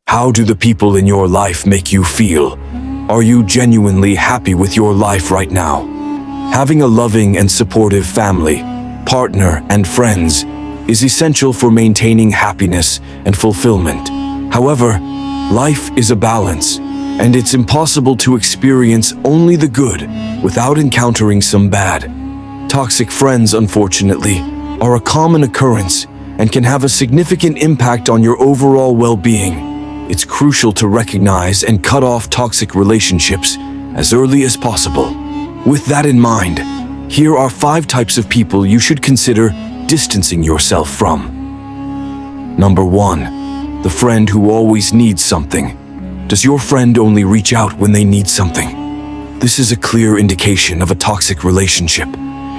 How do the people in your life make you feel? Are you genuinely happy with your life right now? Having a loving and supportive family, partner, and friends is essential for maintaining happiness and fulfillment. However, life is a balance, and it's impossible to experience only the good without encountering some bad. Toxic friends, unfortunately, are a common occurrence and can have a significant impact on your overall well-being. It's crucial to recognize and cut off toxic relationships as early as possible. With that in mind, here are 5 types of people you should consider distancing yourself from. Number 1. The friend who always needs something. Does your friend only reach out when they need something? This is a clear indication of a toxic relationship.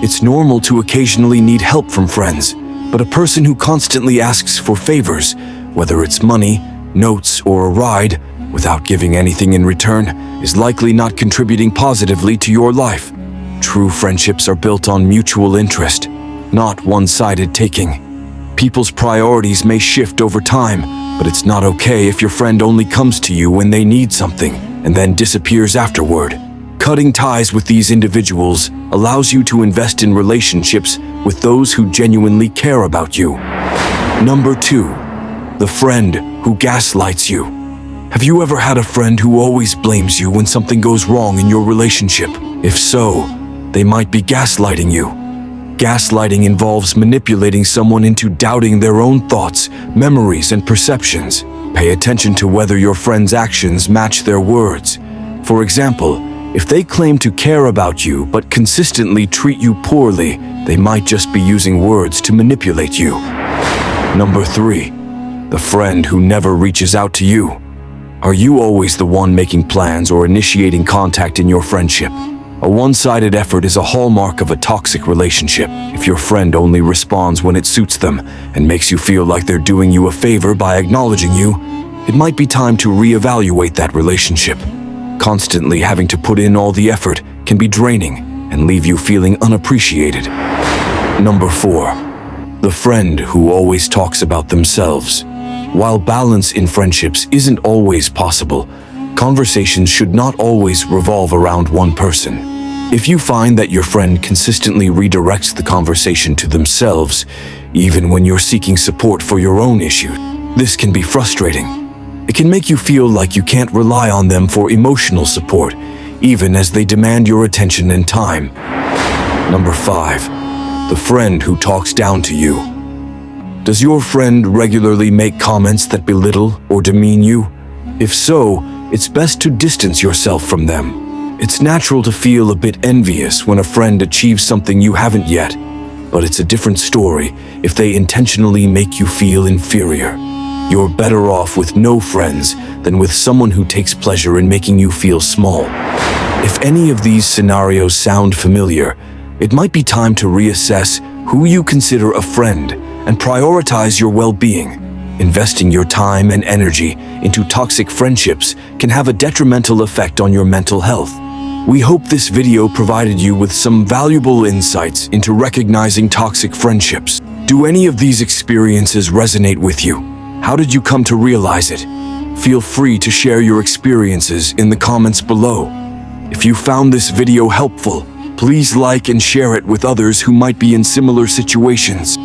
It's normal to occasionally need help from friends, but a person who constantly asks for favors, whether it's money, notes, or a ride, without giving anything in return, is likely not contributing positively to your life. True friendships are built on mutual interest, not one-sided taking. People's priorities may shift over time, but it's not okay if your friend only comes to you when they need something and then disappears afterward. Cutting ties with these individuals allows you to invest in relationships with those who genuinely care about you. Number 2. The friend who gaslights you. Have you ever had a friend who always blames you when something goes wrong in your relationship? If so, they might be gaslighting you. Gaslighting involves manipulating someone into doubting their own thoughts, memories, and perceptions. Pay attention to whether your friend's actions match their words. For example, if they claim to care about you but consistently treat you poorly, they might just be using words to manipulate you. Number 3. The friend who never reaches out to you. Are you always the one making plans or initiating contact in your friendship? A one-sided effort is a hallmark of a toxic relationship. If your friend only responds when it suits them and makes you feel like they're doing you a favor by acknowledging you, it might be time to reevaluate that relationship. Constantly having to put in all the effort can be draining and leave you feeling unappreciated. Number 4. The friend who always talks about themselves. While balance in friendships isn't always possible, conversations should not always revolve around one person. If you find that your friend consistently redirects the conversation to themselves, even when you're seeking support for your own issue, this can be frustrating. It can make you feel like you can't rely on them for emotional support, even as they demand your attention and time. Number 5. The friend who talks down to you. Does your friend regularly make comments that belittle or demean you? If so, it's best to distance yourself from them. It's natural to feel a bit envious when a friend achieves something you haven't yet, but it's a different story if they intentionally make you feel inferior. You're better off with no friends than with someone who takes pleasure in making you feel small. If any of these scenarios sound familiar, it might be time to reassess who you consider a friend and prioritize your well-being. Investing your time and energy into toxic friendships can have a detrimental effect on your mental health. We hope this video provided you with some valuable insights into recognizing toxic friendships. Do any of these experiences resonate with you? How did you come to realize it? Feel free to share your experiences in the comments below. If you found this video helpful, please like and share it with others who might be in similar situations.